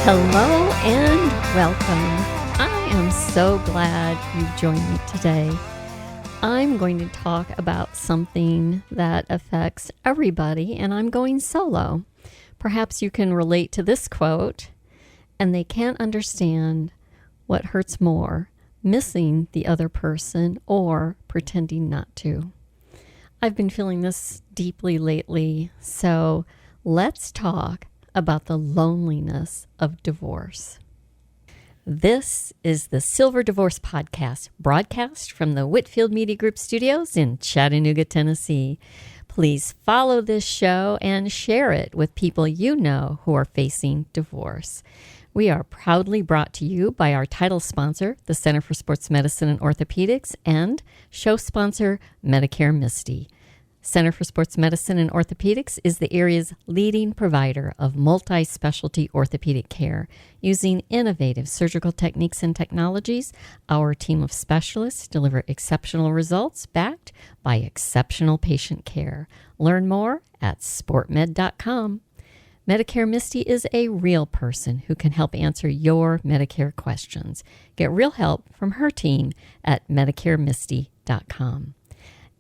Hello and welcome. I am so glad you've joined me today. I'm going to talk about something that affects everybody, and I'm going solo. Perhaps you can relate to this quote, and they can't understand what hurts more, missing the other person or pretending not to. I've been feeling this deeply lately, so let's talk about the loneliness of divorce. This is the Silver Divorce Podcast, broadcast from the Whitfield Media Group studios in Chattanooga, Tennessee. Please follow this show and share it with people you know who are facing divorce. We are proudly brought to you by our title sponsor, the Center for Sports Medicine and Orthopedics, and show sponsor, Medicare Misty. Center for Sports Medicine and Orthopedics is the area's leading provider of multi-specialty orthopedic care. Using innovative surgical techniques and technologies, our team of specialists deliver exceptional results backed by exceptional patient care. Learn more at sportmed.com. Medicare Misty is a real person who can help answer your Medicare questions. Get real help from her team at medicaremisty.com.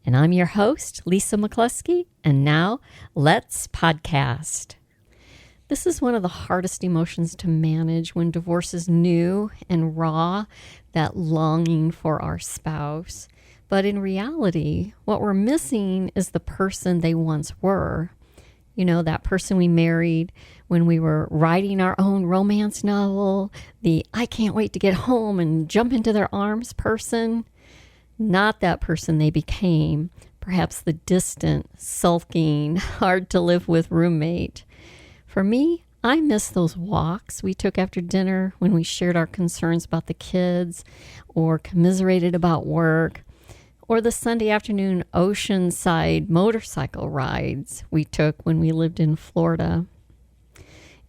And I'm your host, Lisa McCluskey, and now let's podcast. This is one of the hardest emotions to manage when divorce is new and raw, that longing for our spouse. But in reality, what we're missing is the person they once were. You know, that person we married when we were writing our own romance novel, the I can't wait to get home and jump into their arms person. Not that person they became, perhaps the distant, sulking, hard to live with roommate. For me, I miss those walks we took after dinner when we shared our concerns about the kids or commiserated about work, or the Sunday afternoon oceanside motorcycle rides we took when we lived in Florida.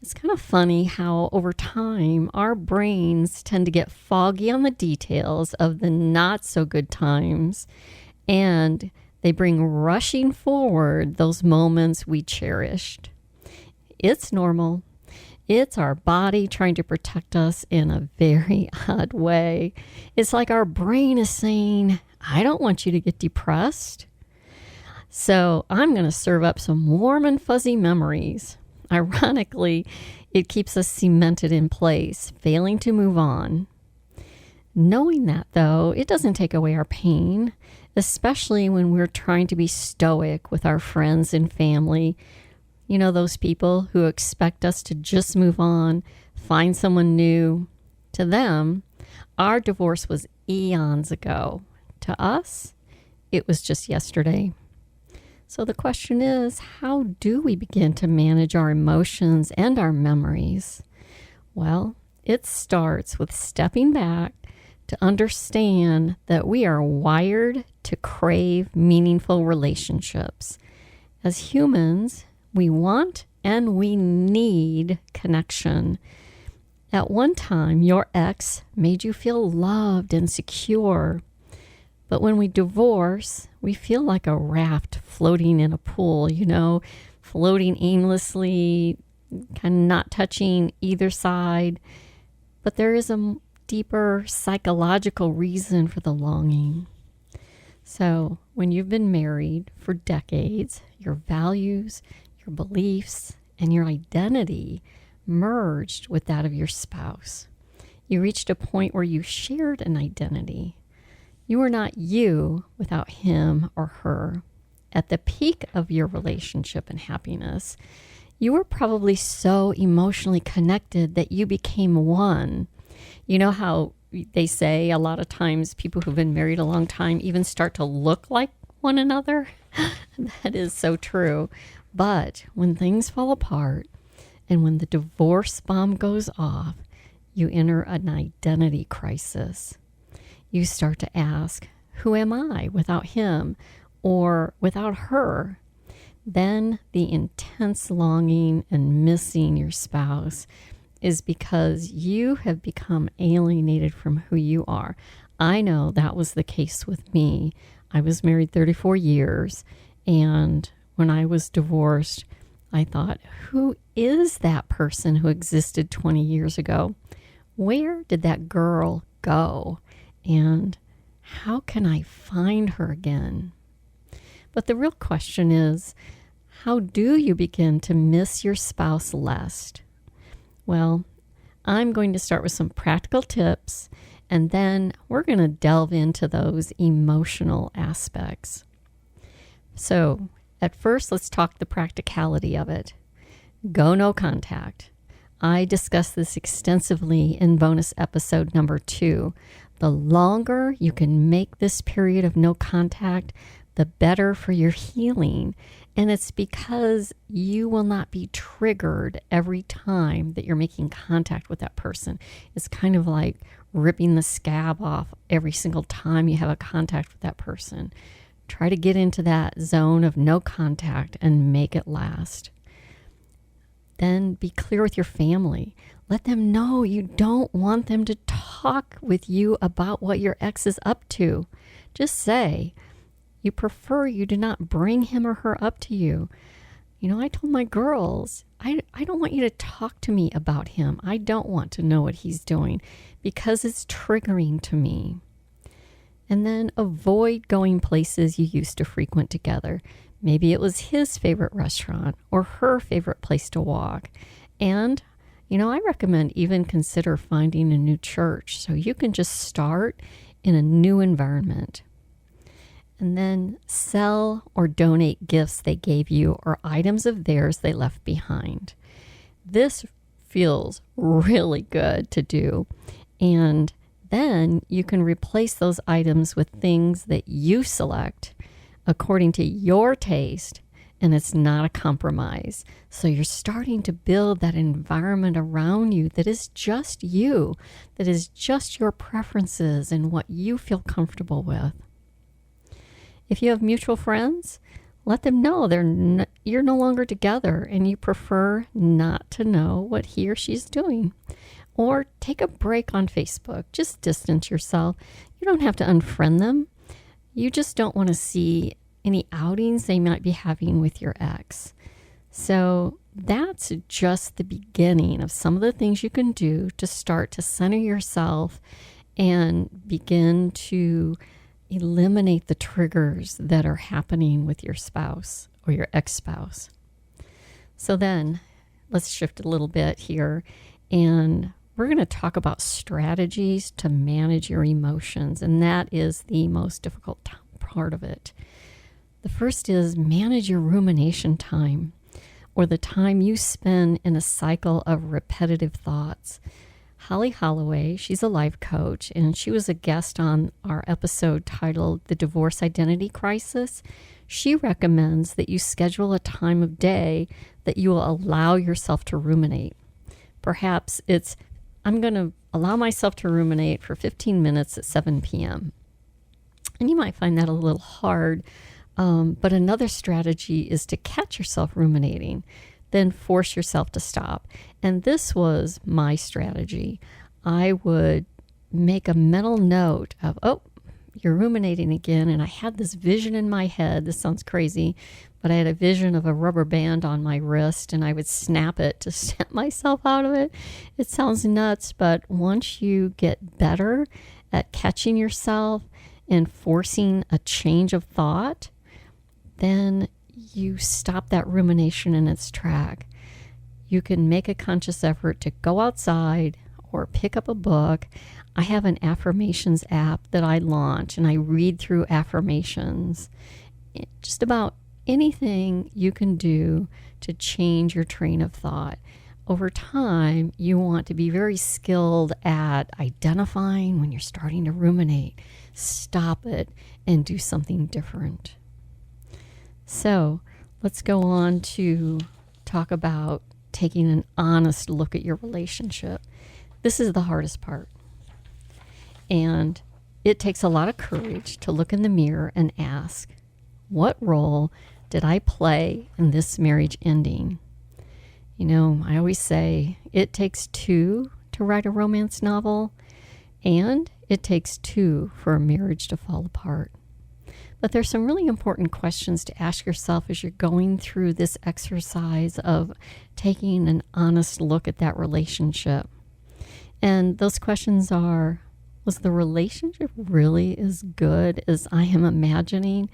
It's kind of funny how over time our brains tend to get foggy on the details of the not so good times, and they bring rushing forward those moments we cherished. It's normal. It's our body trying to protect us in a very odd way. It's like our brain is saying, I don't want you to get depressed. So I'm going to serve up some warm and fuzzy memories. Ironically, it keeps us cemented in place, failing to move on. Knowing that, though, it doesn't take away our pain, especially when we're trying to be stoic with our friends and family. You know, those people who expect us to just move on, find someone new. To them, our divorce was eons ago. To us, it was just yesterday. So the question is, how do we begin to manage our emotions and our memories? Well, it starts with stepping back to understand that we are wired to crave meaningful relationships. As humans, we want and we need connection. At one time, your ex made you feel loved and secure. But when we divorce, we feel like a raft floating in a pool, floating aimlessly, kind of not touching either side. But there is a deeper psychological reason for the longing. So when you've been married for decades, your values, your beliefs, and your identity merged with that of your spouse. You reached a point where you shared an identity. You are not you without him or her. At the peak of your relationship and happiness, you were probably so emotionally connected that you became one. You know how they say a lot of times people who've been married a long time even start to look like one another? That is so true. But when things fall apart and when the divorce bomb goes off, you enter an identity crisis. You start to ask, who am I without him or without her? Then the intense longing and missing your spouse is because you have become alienated from who you are. I know that was the case with me. I was married 34 years, and when I was divorced, I thought, who is that person who existed 20 years ago? Where did that girl go? And how can I find her again? But the real question is, how do you begin to miss your spouse less? Well, I'm going to start with some practical tips, and then we're going to delve into those emotional aspects. So, at first, let's talk the practicality of it. Go no contact. I discussed this extensively in bonus episode number 2. The longer you can make this period of no contact, the better for your healing. And it's because you will not be triggered every time that you're making contact with that person. It's kind of like ripping the scab off every single time you have a contact with that person. Try to get into that zone of no contact and make it last. Then be clear with your family. Let them know you don't want them to talk with you about what your ex is up to. Just say you prefer you do not bring him or her up to you. I told my girls, I don't want you to talk to me about him. I don't want to know what he's doing because it's triggering to me. And then avoid going places you used to frequent together. Maybe it was his favorite restaurant or her favorite place to walk. And, I recommend even consider finding a new church so you can just start in a new environment. And then sell or donate gifts they gave you or items of theirs they left behind. This feels really good to do. And then you can replace those items with things that you select according to your taste, and it's not a compromise. So you're starting to build that environment around you that is just you, that is just your preferences and what you feel comfortable with. If you have mutual friends, let them know you're no longer together and you prefer not to know what he or she's doing. Or take a break on Facebook. Just distance yourself. You don't have to unfriend them. You just don't want to see any outings they might be having with your ex. So that's just the beginning of some of the things you can do to start to center yourself and begin to eliminate the triggers that are happening with your spouse or your ex-spouse. So then let's shift a little bit here, and we're going to talk about strategies to manage your emotions, and that is the most difficult part of it. The first is manage your rumination time, or the time you spend in a cycle of repetitive thoughts. Holly Holloway, she's a life coach, and she was a guest on our episode titled The Divorce Identity Crisis. She recommends that you schedule a time of day that you will allow yourself to ruminate. Perhaps it's, I'm going to allow myself to ruminate for 15 minutes at 7 p.m. And you might find that a little hard, but another strategy is to catch yourself ruminating, then force yourself to stop. And this was my strategy. I would make a mental note of, oh, you're ruminating again. And I had this vision in my head. This sounds crazy, but I had a vision of a rubber band on my wrist, and I would snap it to snap myself out of it. It sounds nuts, but once you get better at catching yourself and forcing a change of thought, then you stop that rumination in its track. You can make a conscious effort to go outside or pick up a book. I have an affirmations app that I launch, and I read through affirmations. Just about anything you can do to change your train of thought. Over time, you want to be very skilled at identifying when you're starting to ruminate. Stop it and do something different. So let's go on to talk about taking an honest look at your relationship. This is the hardest part. And it takes a lot of courage to look in the mirror and ask, what role did I play in this marriage ending? I always say it takes two to write a romance novel, and it takes two for a marriage to fall apart. But there's some really important questions to ask yourself as you're going through this exercise of taking an honest look at that relationship. And those questions are, was the relationship really as good as I am imagining?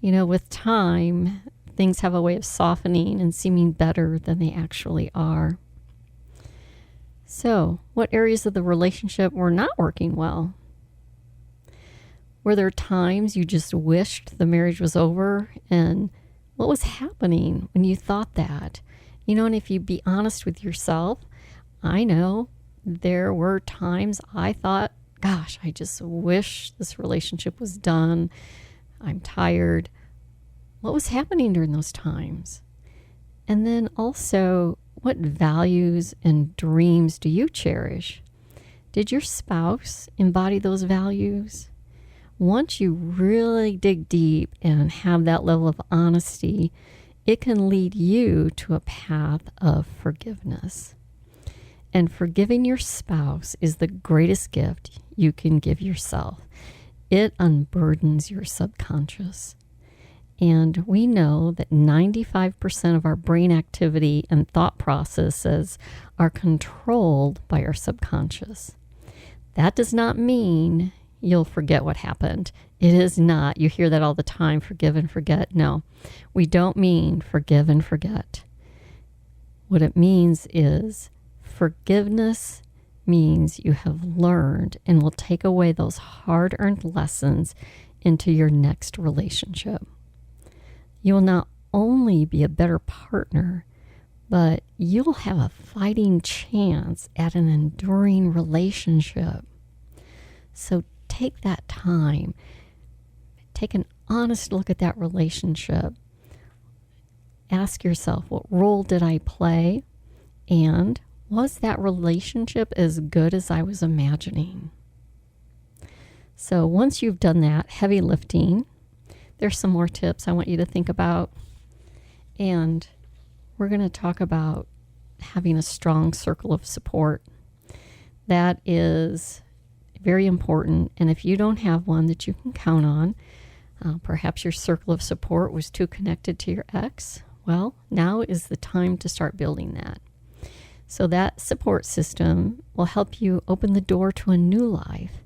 With time, things have a way of softening and seeming better than they actually are. So, what areas of the relationship were not working well? Were there times you just wished the marriage was over? And what was happening when you thought that? And if you be honest with yourself, I know there were times I thought, gosh, I just wish this relationship was done. I'm tired. What was happening during those times? And then also, what values and dreams do you cherish? Did your spouse embody those values? Once you really dig deep and have that level of honesty, it can lead you to a path of forgiveness. And forgiving your spouse is the greatest gift you can give yourself. It unburdens your subconscious. And we know that 95% of our brain activity and thought processes are controlled by our subconscious. That does not mean you'll forget what happened. It is not. You hear that all the time, forgive and forget. No, we don't mean forgive and forget. What it means is forgiveness means you have learned and will take away those hard-earned lessons into your next relationship. You will not only be a better partner, but you'll have a fighting chance at an enduring relationship. So take that time. Take an honest look at that relationship. Ask yourself, what role did I play? And was that relationship as good as I was imagining? So once you've done that heavy lifting, there's some more tips I want you to think about. And we're going to talk about having a strong circle of support. That is very important. And if you don't have one that you can count on, perhaps your circle of support was too connected to your ex, well, now is the time to start building that. So that support system will help you open the door to a new life.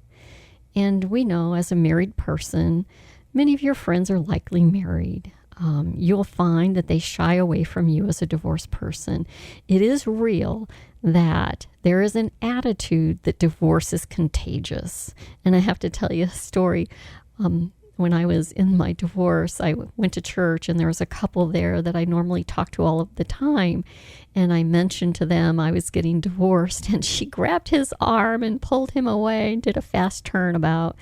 And we know as a married person, many of your friends are likely married. You'll find that they shy away from you as a divorced person. It is real that there is an attitude that divorce is contagious. And I have to tell you a story. When I was in my divorce, I went to church and there was a couple there that I normally talk to all of the time. And I mentioned to them I was getting divorced, and she grabbed his arm and pulled him away and did a fast turnabout.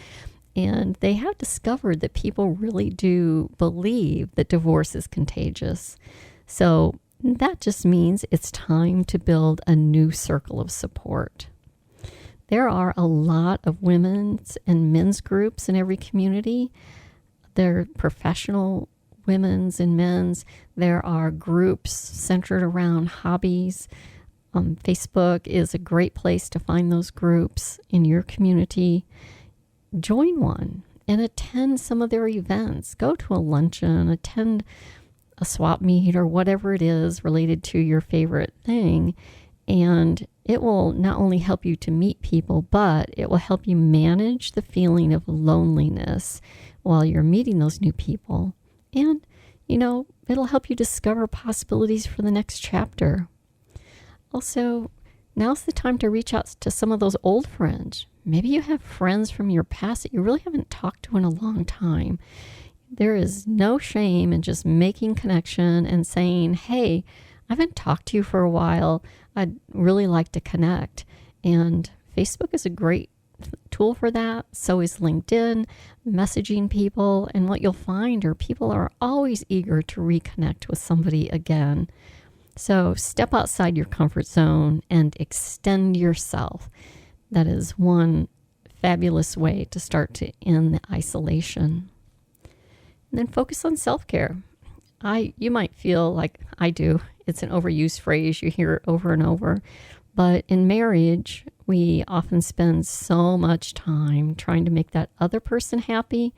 And they have discovered that people really do believe that divorce is contagious. So that just means it's time to build a new circle of support. There are a lot of women's and men's groups in every community. There are professional women's and men's. There are groups centered around hobbies. Facebook is a great place to find those groups in your community. Join one and attend some of their events. Go to a luncheon, attend a swap meet or whatever it is related to your favorite thing. And it will not only help you to meet people, but it will help you manage the feeling of loneliness while you're meeting those new people. And, it'll help you discover possibilities for the next chapter. Also, now's the time to reach out to some of those old friends. Maybe you have friends from your past that you really haven't talked to in a long time. There is no shame in just making connection and saying, hey, I haven't talked to you for a while. I'd really like to connect. And Facebook is a great tool for that. So is LinkedIn, messaging people. And what you'll find are people are always eager to reconnect with somebody again. So step outside your comfort zone and extend yourself. That is one fabulous way to start to end the isolation. And then focus on self-care. You might feel like I do. It's an overused phrase. You hear it over and over. But in marriage, we often spend so much time trying to make that other person happy.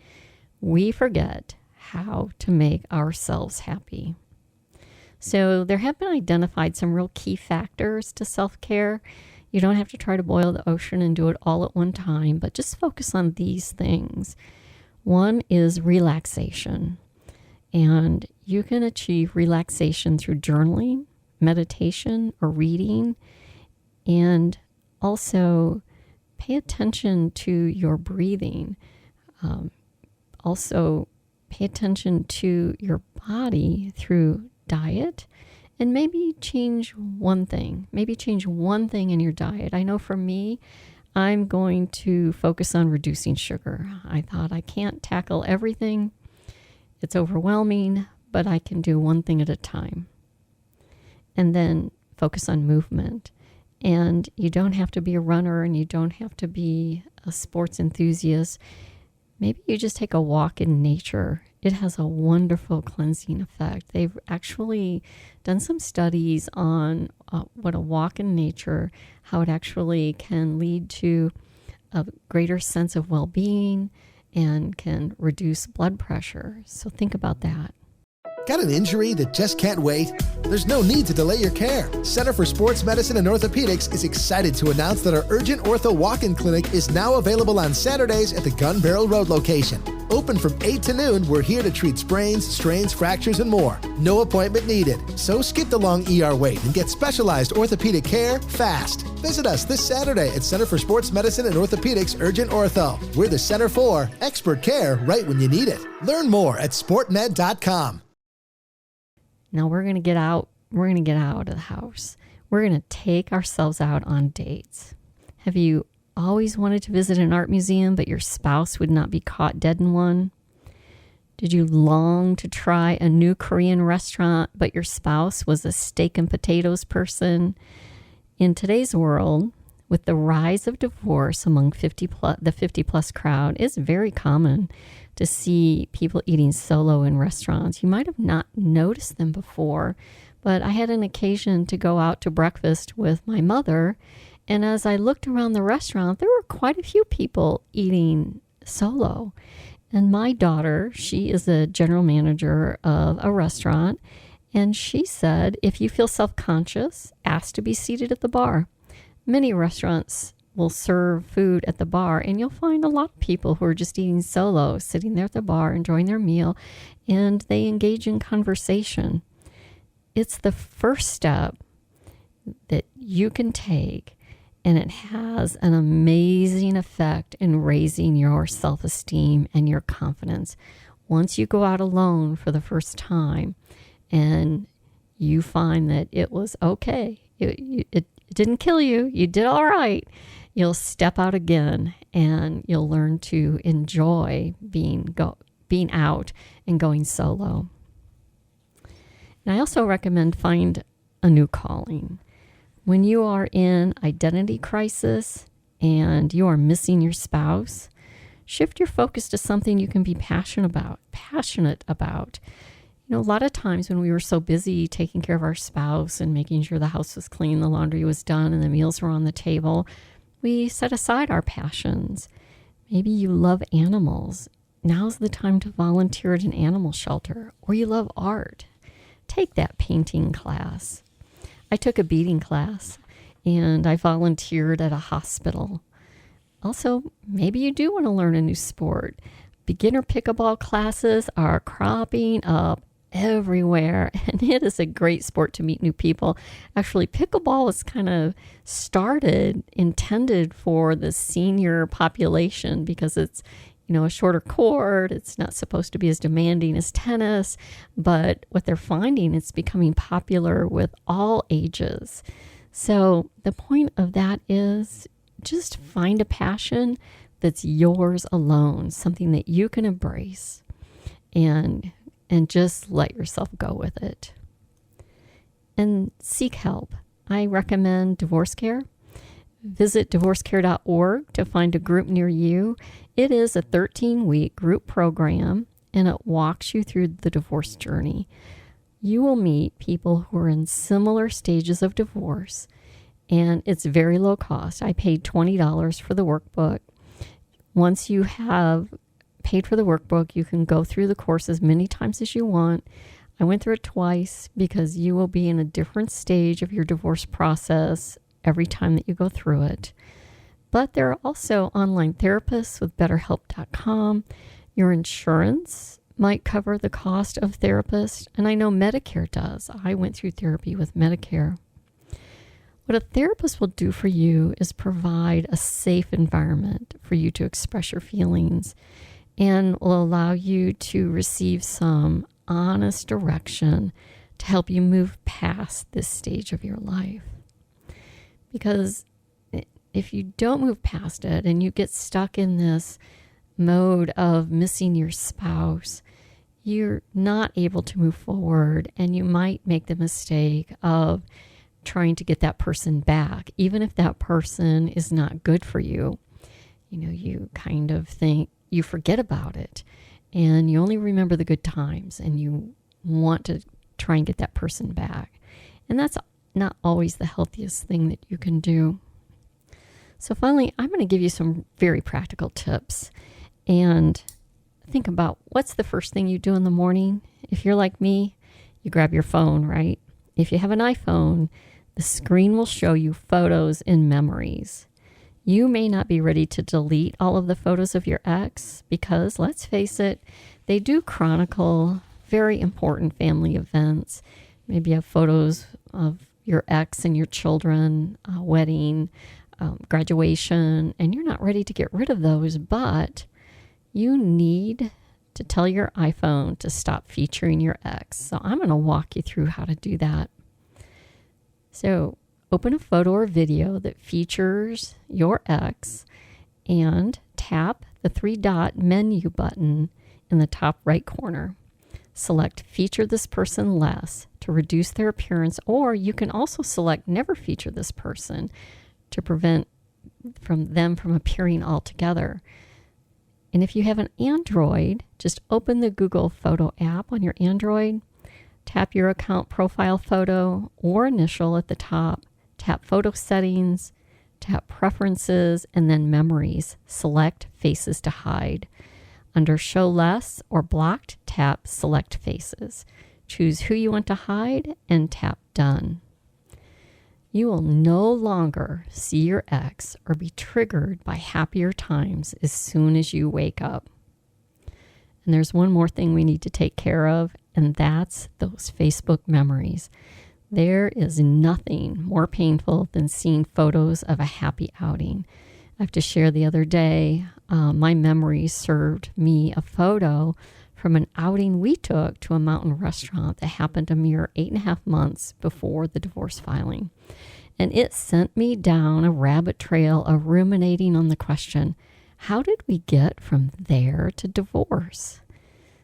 we forget how to make ourselves happy. So there have been identified some real key factors to self-care. You don't have to try to boil the ocean and do it all at one time, but just focus on these things. One is relaxation. And you can achieve relaxation through journaling, meditation, or reading. And also pay attention to your breathing. Also pay attention to your body through diet, and maybe change one thing. Maybe change one thing in your diet. I know for me, I'm going to focus on reducing sugar. I thought I can't tackle everything. It's overwhelming, but I can do one thing at a time. And then focus on movement. And you don't have to be a runner, and you don't have to be a sports enthusiast. Maybe you just take a walk in nature. It has a wonderful cleansing effect. They've actually done some studies on what a walk in nature, how it actually can lead to a greater sense of well-being and can reduce blood pressure. So think about that. Got an injury that just can't wait? There's no need to delay your care. Center for Sports Medicine and Orthopedics is excited to announce that our Urgent Ortho Walk-In Clinic is now available on Saturdays at the Gun Barrel Road location. Open from 8 to noon, we're here to treat sprains, strains, fractures, and more. No appointment needed. So skip the long ER wait and get specialized orthopedic care fast. Visit us this Saturday at Center for Sports Medicine and Orthopedics Urgent Ortho. We're the center for expert care right when you need it. Learn more at sportmed.com. Now we're going to get out. We're going to get out of the house. We're going to take ourselves out on dates. Have you always wanted to visit an art museum, but your spouse would not be caught dead in one? Did you long to try a new Korean restaurant, but your spouse was a steak and potatoes person? In today's world, with the rise of divorce among the 50-plus crowd, it's very common to see people eating solo in restaurants. You might have not noticed them before, but I had an occasion to go out to breakfast with my mother, and as I looked around the restaurant, there were quite a few people eating solo. And my daughter, she is a general manager of a restaurant, and she said, if you feel self-conscious, ask to be seated at the bar. Many restaurants will serve food at the bar, and you'll find a lot of people who are just eating solo, sitting there at the bar, enjoying their meal, and they engage in conversation. It's the first step that you can take, and it has an amazing effect in raising your self-esteem and your confidence. Once you go out alone for the first time, and you find that it was okay, it didn't kill you, you did all right, you'll step out again and you'll learn to enjoy being out and going solo. And I also recommend find a new calling. When you are in identity crisis and you are missing your spouse, shift your focus to something you can be passionate about. You know, a lot of times when we were so busy taking care of our spouse and making sure the house was clean, the laundry was done, and the meals were on the table, we set aside our passions. Maybe you love animals. Now's the time to volunteer at an animal shelter. Or you love art. Take that painting class. I took a beading class, and I volunteered at a hospital. Also, maybe you do want to learn a new sport. Beginner pickleball classes are cropping up everywhere, and it is a great sport to meet new people. Actually, pickleball was kind of intended for the senior population because it's, a shorter court. It's not supposed to be as demanding as tennis, but what they're finding, it's becoming popular with all ages. So the point of that is just find a passion that's yours alone, something that you can embrace and just let yourself go with it. And seek help. I recommend Divorce Care. Visit divorcecare.org to find a group near you. It is a 13-week group program, and it walks you through the divorce journey. You will meet people who are in similar stages of divorce, and it's very low cost. I paid $20 for the workbook. Once you have paid for the workbook. You can go through the course as many times as you want. I went through it twice because you will be in a different stage of your divorce process every time that you go through it. But there are also online therapists with BetterHelp.com. Your insurance might cover the cost of therapists, and I know Medicare does. I went through therapy with Medicare. What a therapist will do for you is provide a safe environment for you to express your feelings and will allow you to receive some honest direction to help you move past this stage of your life. Because if you don't move past it and you get stuck in this mode of missing your spouse, you're not able to move forward, and you might make the mistake of trying to get that person back, even if that person is not good for you. You kind of think you forget about it and you only remember the good times and you want to try and get that person back. And that's not always the healthiest thing that you can do. So finally, I'm going to give you some very practical tips and think about what's the first thing you do in the morning. If you're like me, you grab your phone, right? If you have an iPhone, the screen will show you photos and memories. You may not be ready to delete all of the photos of your ex because, let's face it, they do chronicle very important family events. Maybe you have photos of your ex and your children, wedding, graduation, and you're not ready to get rid of those, but you need to tell your iPhone to stop featuring your ex. So I'm going to walk you through how to do that. So open a photo or video that features your ex and tap the 3-dot menu button in the top right corner. Select Feature This Person Less to reduce their appearance, or you can also select Never Feature This Person to prevent them from appearing altogether. And if you have an Android, just open the Google Photo app on your Android, tap your account profile photo or initial at the top, tap Photo Settings, tap Preferences, and then Memories. Select Faces to Hide. Under Show Less or Blocked, tap Select Faces. Choose who you want to hide and tap Done. You will no longer see your ex or be triggered by happier times as soon as you wake up. And there's one more thing we need to take care of, and that's those Facebook memories. There is nothing more painful than seeing photos of a happy outing. I have to share the other day, my memory served me a photo from an outing we took to a mountain restaurant that happened a mere 8.5 months before the divorce filing. And it sent me down a rabbit trail of ruminating on the question, how did we get from there to divorce?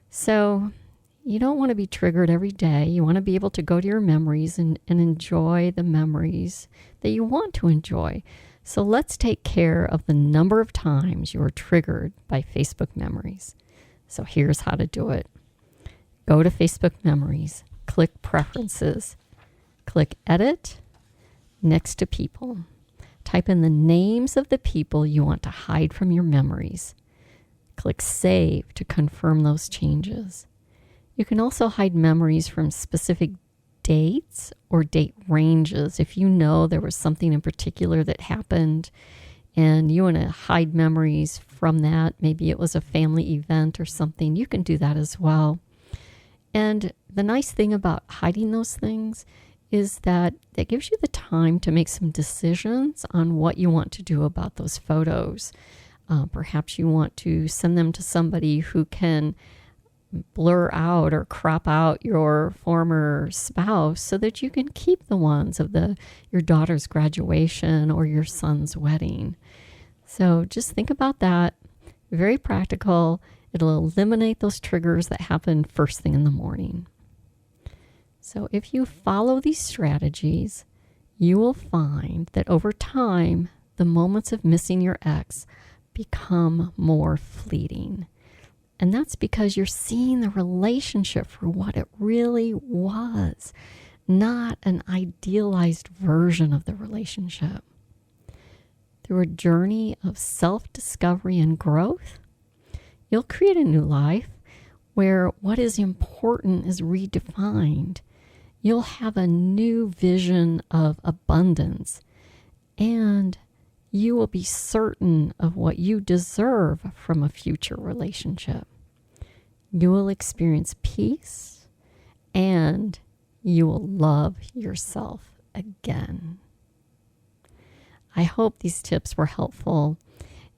So you don't want to be triggered every day. You want to be able to go to your memories and enjoy the memories that you want to enjoy. So let's take care of the number of times you are triggered by Facebook memories. So here's how to do it. Go to Facebook Memories, click Preferences, click Edit, next to People. Type in the names of the people you want to hide from your memories. Click Save to confirm those changes. You can also hide memories from specific dates or date ranges. If you know there was something in particular that happened and you want to hide memories from that, maybe it was a family event or something, you can do that as well. And the nice thing about hiding those things is that it gives you the time to make some decisions on what you want to do about those photos. Perhaps you want to send them to somebody who can blur out or crop out your former spouse so that you can keep the ones of your daughter's graduation or your son's wedding. So just think about that. Very practical. It'll eliminate those triggers that happen first thing in the morning. So if you follow these strategies, you will find that over time, the moments of missing your ex become more fleeting. And that's because you're seeing the relationship for what it really was, not an idealized version of the relationship. Through a journey of self-discovery and growth, You'll create a new life where what is important is redefined. You'll have a new vision of abundance, and you will be certain of what you deserve from a future relationship. You will experience peace, and you will love yourself again. I hope these tips were helpful.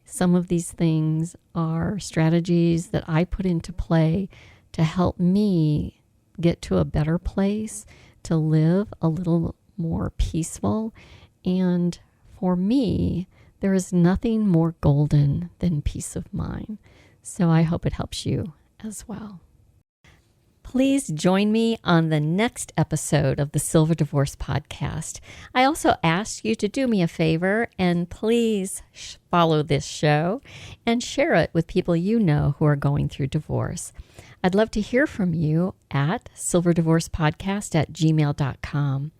Some of these things are strategies that I put into play to help me get to a better place, to live a little more peaceful. And for me, there is nothing more golden than peace of mind. So I hope it helps you as well. Please join me on the next episode of the Silver Divorce Podcast. I also ask you to do me a favor and please follow this show and share it with people you know who are going through divorce. I'd love to hear from you at silverdivorcepodcast@gmail.com.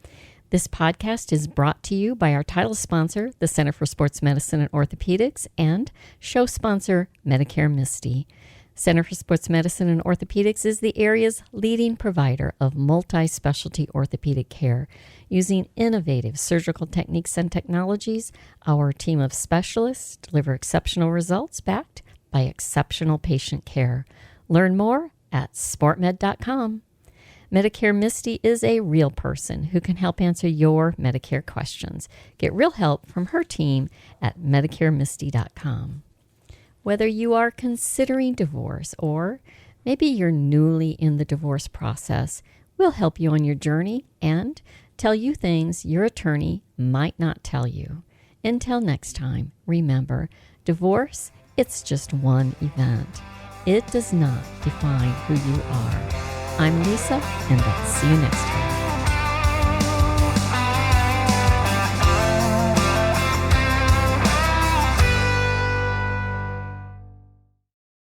This podcast is brought to you by our title sponsor, the Center for Sports Medicine and Orthopedics, and show sponsor, Medicare Misty. Center for Sports Medicine and Orthopedics is the area's leading provider of multi-specialty orthopedic care. Using innovative surgical techniques and technologies, our team of specialists deliver exceptional results backed by exceptional patient care. Learn more at sportmed.com. Medicare Misty is a real person who can help answer your Medicare questions. Get real help from her team at medicaremisty.com. Whether you are considering divorce or maybe you're newly in the divorce process, we'll help you on your journey and tell you things your attorney might not tell you. Until next time, remember, divorce, it's just one event. It does not define who you are. I'm Lisa, and I'll see you next time.